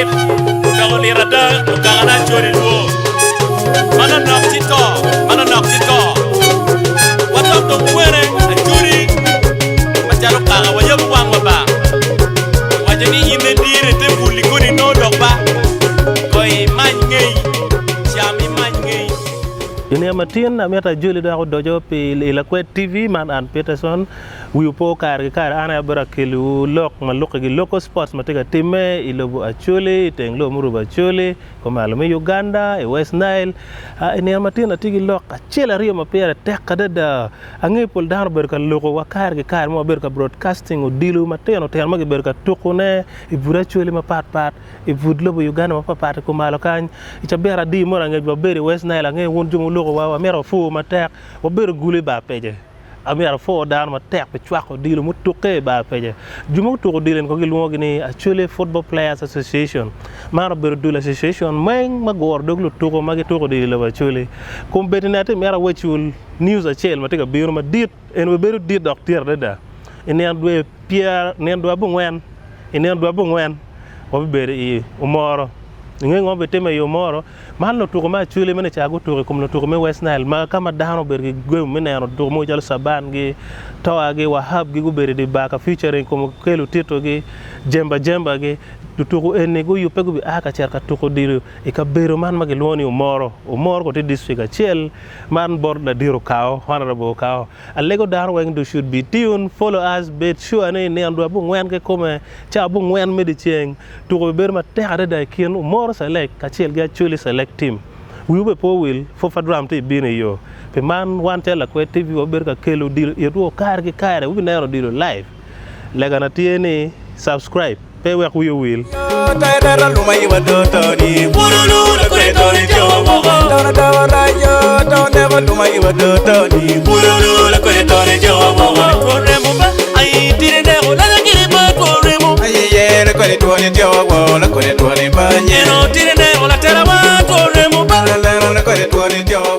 live. Ukagoli rada, ukagana chori luo. Mana naktito. Watam to kwere, achuri. Machalo kaga wajabu wangwa ba. Wajani ime dire te bulikuni no dokba. Koi manyei, shami manyei. Ini amatin ameta Acholi da dojo pe Lakwed TV man an Peterson wiupo kar ana bara kelu lok malok gi local sports matega time ilobu Acholi tenglo muruba Acholi ko malome Uganda e West Nile ini amatin atigi lok achela rio mapera tekada da angepol dar berka loko wakar gi kar mo berka broadcasting o dilu mateno ter magi berka tukune e bura Acholi mapat e budlo Uganda mapat ko malokan itabera di mora ngi babere West Nile ngi wonjumo loko wa mero fu matek wo ber gule ba peje amera fo dan matek pe chwako dilo mutuke ba peje jumo to dilen ko gilmo gini Acholi Football Players Association maro ber dul association meng magor doglu to magi to dilo ba Acholi kom betinate mera wachul news achel mateka biro ma dit en we beru dit docteur dada enen dwe Pierre nen dwa bungwen wo ber e umoro ngengo beteme yo moro man no tuko ma Acholi mene chago tuko kom no tuko me West Nile ma kama dano bergi gwem mene no tuko mo jalo saban gi tawa gi wahab gi gubere di baka featuring kom kelu tito gi jemba gi tuko ene go yupe go bi aka cerka tuko diro e ka bero man magi loni umoro ko te district Achel man borda diro kao honorable kao alego daro weng do should be tune follow us bet sure ne ando abu ngwen ke come cha abu ngwen medicheng tuko ber ma tekade da kien umoro select Achel ga Acholi select team we be po will for fadram te bine yo pe man wan tell Lakwed TV wo ber ka kelo diro yeto kar gi kare we na diro live lega na tiene subscribe pe we ku yo will Taidara luma iwa dotoni Bululu Lakwed tori jowo Dona dawara yo Dona luma iwa dotoni Bululu Lakwed tori jowo Koremo ba, ay tire dego la gire ba koremo. Aye Lakwed tori jowo Lakwed tori ba Yeno tire dego la tera ba koremo ba. Lakwed tori jowo